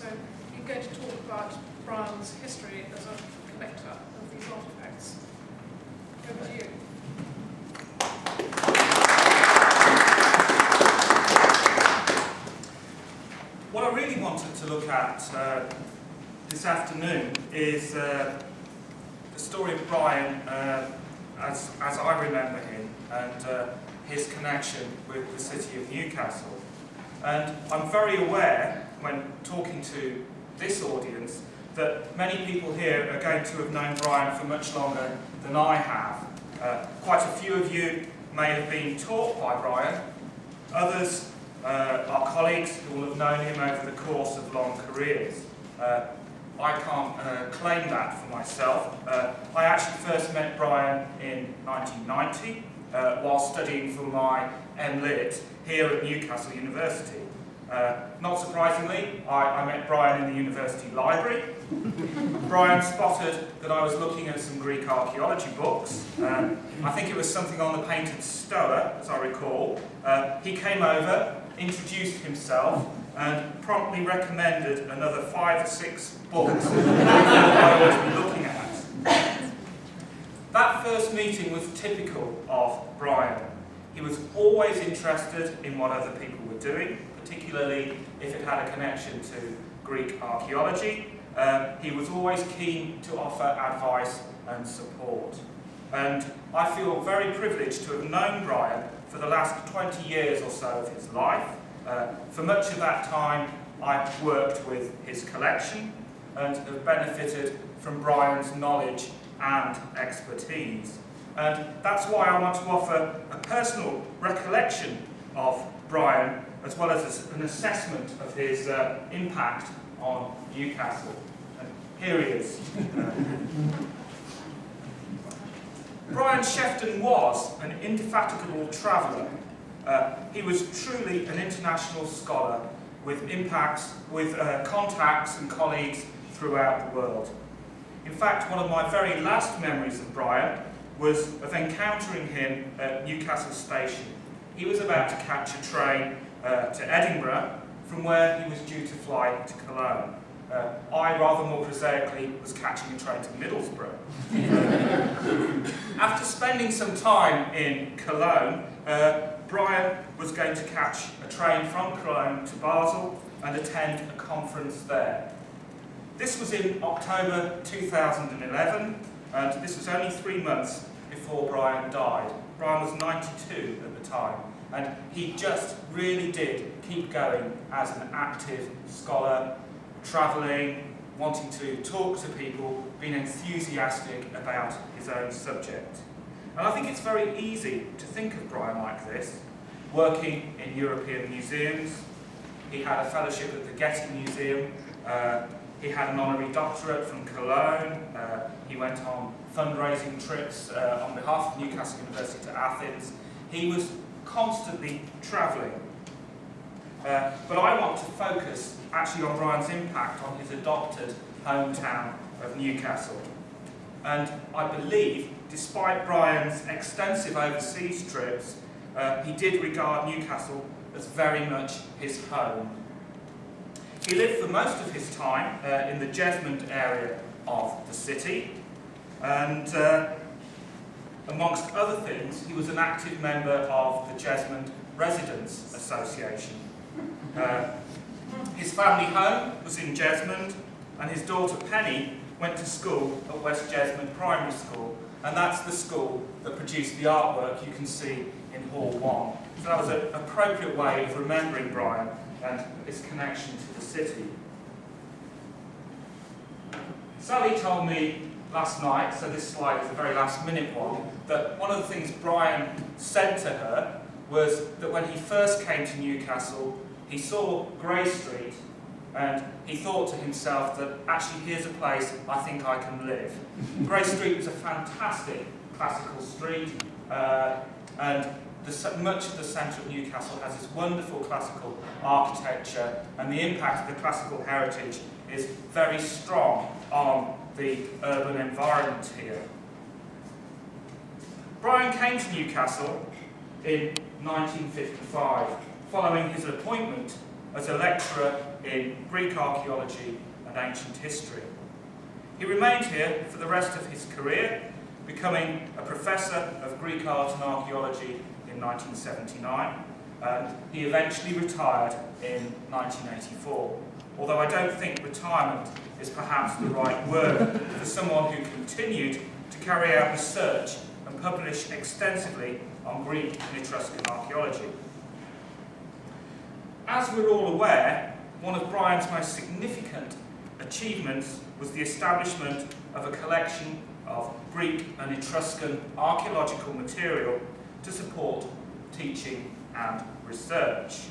So you're going to talk about Brian's history as a collector of these artefacts. Over to you. What I really wanted to look at this afternoon is the story of Brian as I remember him, and his connection with the city of Newcastle. And I'm very aware, when talking to this audience, that many people here are going to have known Brian for much longer than I have. Quite a few of you may have been taught by Brian. Others are colleagues who will have known him over the course of long careers. I can't claim that for myself. I actually first met Brian in 1990 while studying for my MLit here at Newcastle University. Not surprisingly, I met Brian in the university library. Brian spotted that I was looking at some Greek archaeology books. I think it was something on the painted stoa, as I recall. He came over, introduced himself, and promptly recommended another 5 or 6 books that I ought to be looking at. That first meeting was typical of Brian. He was always interested in what other people were doing, particularly if it had a connection to Greek archaeology. He was always keen to offer advice and support. And I feel very privileged to have known Brian for the last 20 years or so of his life. For much of that time, I've worked with his collection and have benefited from Brian's knowledge and expertise. And that's why I want to offer a personal recollection of Brian, as well as an assessment of his impact on Newcastle. And here he is. Brian Shefton was an indefatigable traveller. He was truly an international scholar with impacts, with contacts and colleagues throughout the world. In fact, one of my very last memories of Brian was of encountering him at Newcastle Station. He was about to catch a train to Edinburgh, from where he was due to fly to Cologne. I, rather more prosaically, was catching a train to Middlesbrough. After spending some time in Cologne, Brian was going to catch a train from Cologne to Basel and attend a conference there. This was in October 2011, and this was only 3 months before Brian died. Brian was 92 at the time, and he just really did keep going as an active scholar, travelling, wanting to talk to people, being enthusiastic about his own subject. And I think it's very easy to think of Brian like this, working in European museums. He had a fellowship at the Getty Museum. He had an honorary doctorate from Cologne. He went on fundraising trips on behalf of Newcastle University to Athens. He was constantly travelling. But I want to focus actually on Brian's impact on his adopted hometown of Newcastle. And I believe, despite Brian's extensive overseas trips, he did regard Newcastle as very much his home. He lived for most of his time in the Jesmond area of the city, and amongst other things, he was an active member of the Jesmond Residents Association. His family home was in Jesmond, and his daughter Penny went to school at West Jesmond Primary School, and that's the school that produced the artwork you can see in Hall 1. So that was an appropriate way of remembering Brian and his connection to the city. Sally told me last night, so this slide is a very last minute one, that one of the things Brian said to her was that when he first came to Newcastle, he saw Grey Street and he thought to himself that actually here's a place I think I can live. Grey Street was a fantastic classical street, and much of the centre of Newcastle has this wonderful classical architecture, and the impact of the classical heritage is very strong on the urban environment here. Brian came to Newcastle in 1955, following his appointment as a lecturer in Greek archaeology and ancient history. He remained here for the rest of his career, becoming a Professor of Greek art and archaeology in 1979, and he eventually retired in 1984. Although I don't think retirement is perhaps the right word for someone who continued to carry out research and publish extensively on Greek and Etruscan archaeology. As we're all aware, one of Brian's most significant achievements was the establishment of a collection of Greek and Etruscan archaeological material to support teaching and research.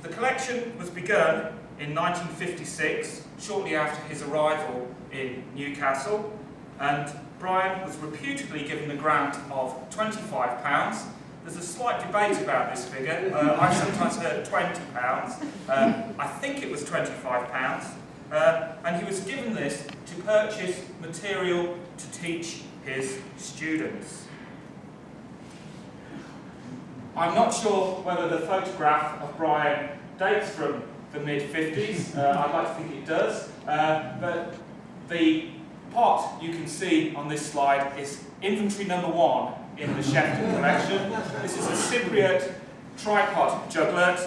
The collection was begun in 1956, shortly after his arrival in Newcastle, and Brian was reputedly given a grant of £25. There's a slight debate about this figure. I've sometimes heard £20. I think it was £25. And he was given this to purchase material to teach his students. I'm not sure whether the photograph of Brian dates from the mid-50s. I'd like to think it does. But the pot you can see on this slide is inventory number 1 in the Shefton collection. This is a Cypriot tripod juglet,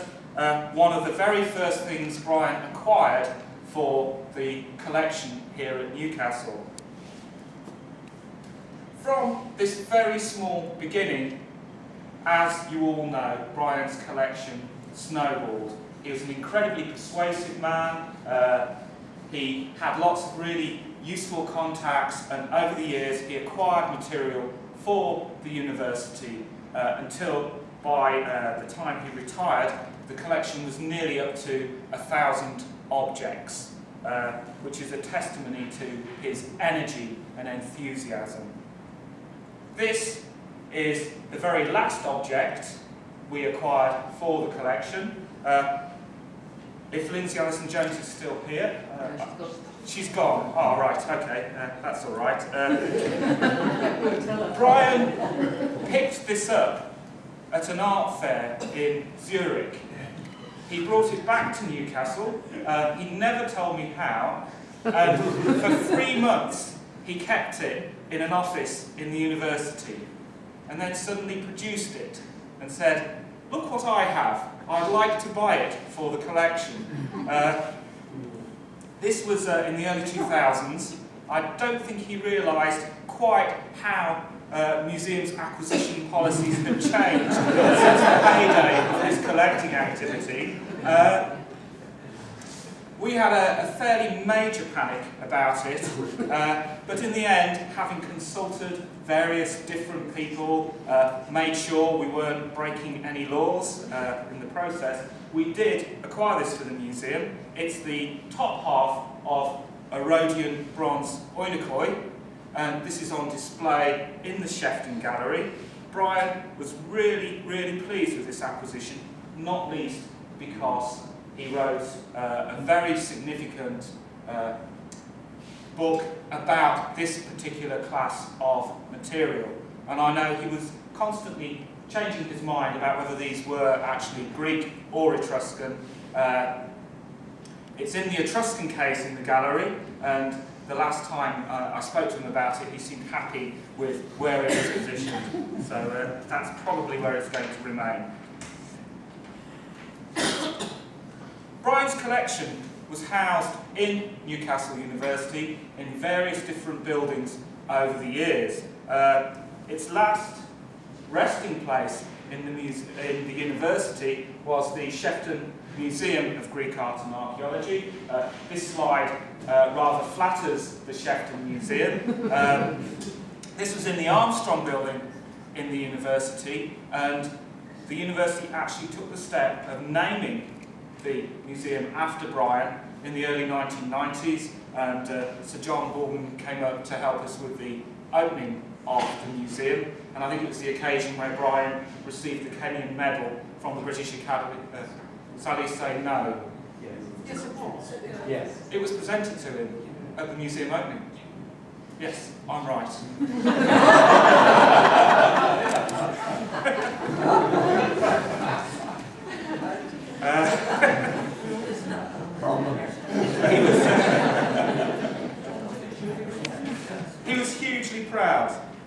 one of the very first things Brian acquired for the collection here at Newcastle. From this very small beginning, as you all know, Brian's collection snowballed. He was an incredibly persuasive man. He had lots of really useful contacts, and over the years he acquired material for the university until by the time he retired, the collection was nearly up to 1,000 objects, which is a testimony to his energy and enthusiasm. This is the very last object we acquired for the collection. If Lindsay Allison-Jones is still here, she's gone. Oh, right, okay, that's all right. Brian picked this up at an art fair in Zurich. He brought it back to Newcastle. He never told me how. And for 3 months, he kept it in an office in the university, and then suddenly produced it and said, "Look what I have. I'd like to buy it for the collection." This was in the early 2000s. I don't think he realised quite how museums' acquisition policies had changed since the heyday of his collecting activity. We had a fairly major panic about it, but in the end, having consulted various different people, made sure we weren't breaking any laws in the process, we did acquire this for the museum. It's the top half of a Rhodian bronze oinokoi, and this is on display in the Shefton Gallery. Brian was really, really pleased with this acquisition, not least because he wrote a very significant book about this particular class of material. And I know he was constantly changing his mind about whether these were actually Greek or Etruscan. It's in the Etruscan case in the gallery, and the last time I spoke to him about it, he seemed happy with where it was positioned. So that's probably where it's going to remain. Brian's collection was housed in Newcastle University in various different buildings over the years. Its last resting place in the university was the Shefton Museum of Greek Art and Archaeology. This slide rather flatters the Shefton Museum. This was in the Armstrong building in the university, and the university actually took the step of naming the museum after Brian in the early 1990s, and Sir John Baldwin came up to help us with the opening of the museum, and I think it was the occasion where Brian received the Kenyon Medal from the British Academy. Sally say no. Yes, it was. Yes. It was presented to him at the museum opening. Yes, I'm right.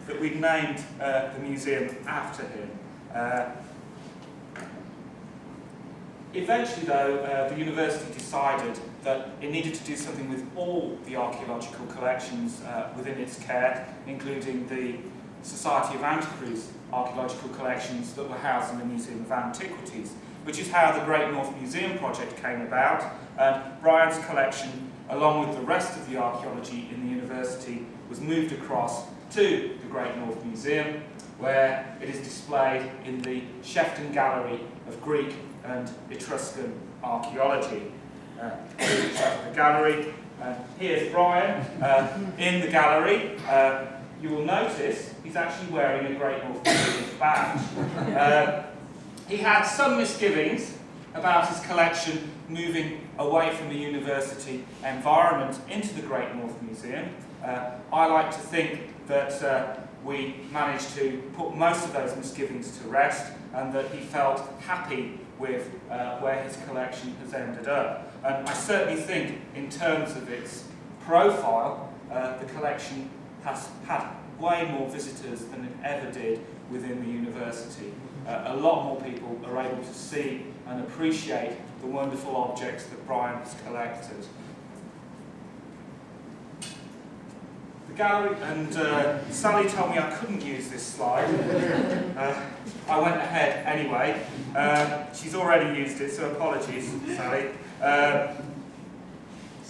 that we'd named the museum after him. Eventually, though, the university decided that it needed to do something with all the archaeological collections within its care, including the Society of Antiquaries archaeological collections that were housed in the Museum of Antiquities, which is how the Great North Museum project came about. And Brian's collection, along with the rest of the archaeology in the university, was moved across to the Great North Museum, where it is displayed in the Shefton Gallery of Greek and Etruscan archaeology. Here's the gallery. Here's Brian in the gallery. You will notice he's actually wearing a Great North Museum badge. He had some misgivings about his collection moving away from the university environment into the Great North Museum. I like to think that we managed to put most of those misgivings to rest, and that he felt happy with where his collection has ended up. And I certainly think, in terms of its profile, the collection has had way more visitors than it ever did within the university. A lot more people are able to see and appreciate the wonderful objects that Brian has collected. The gallery, and Sally told me I couldn't use this slide. I went ahead anyway. She's already used it, so apologies, Sally.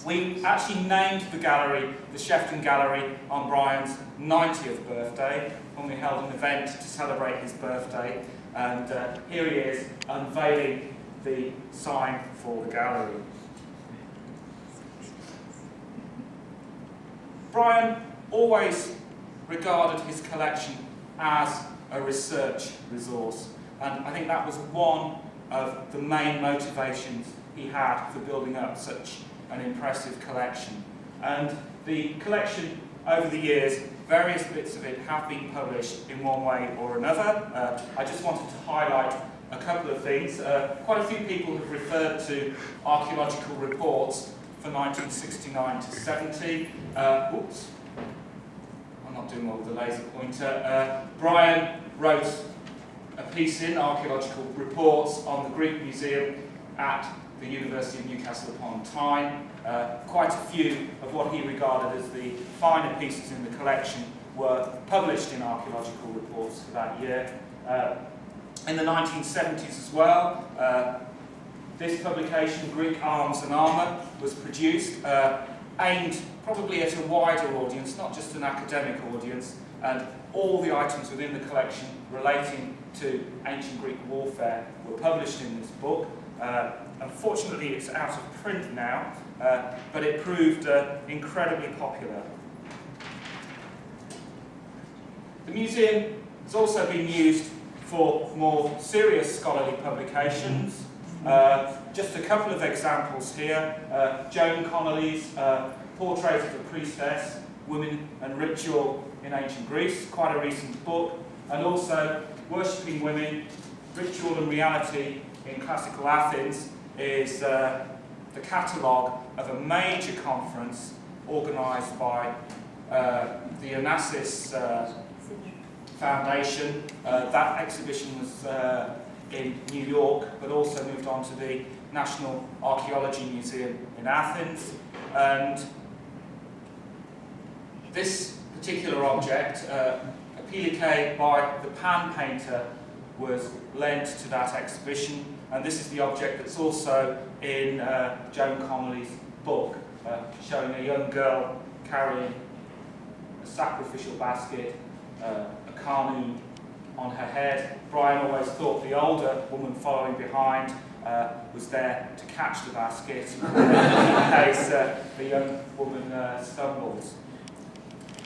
We actually named the gallery the Shefton Gallery on Brian's 90th birthday, when we held an event to celebrate his birthday. And here he is, unveiling the sign for the gallery. Brian always regarded his collection as a research resource, and I think that was one of the main motivations he had for building up such an impressive collection. And the collection, over the years, various bits of it have been published in one way or another. I just wanted to highlight a couple of things. Quite a few people have referred to archaeological reports for 1969 to 70. Whoops, I'm not doing well with the laser pointer. Brian wrote a piece in Archaeological Reports on the Greek Museum at the University of Newcastle upon Tyne. Quite a few of what he regarded as the finer pieces in the collection were published in Archaeological Reports for that year. In the 1970s as well, this publication, Greek Arms and Armour, was produced, aimed probably at a wider audience, not just an academic audience, and all the items within the collection relating to ancient Greek warfare were published in this book. Unfortunately, it's out of print now, but it proved incredibly popular. The museum has also been used for more serious scholarly publications. Just a couple of examples here. Joan Connolly's Portrait of a Priestess, Women and Ritual in Ancient Greece, quite a recent book, and also Worshipping Women, Ritual and Reality in Classical Athens is the catalogue of a major conference organised by the Onassis Foundation. That exhibition was in New York, but also moved on to the National Archaeology Museum in Athens. And this particular object, a appliqué by the Pan painter, was lent to that exhibition, and this is the object that's also in Joan Connolly's book, showing a young girl carrying a sacrificial basket, a carnoon on her head. Brian always thought the older woman following behind was there to catch the basket in case the young woman stumbles.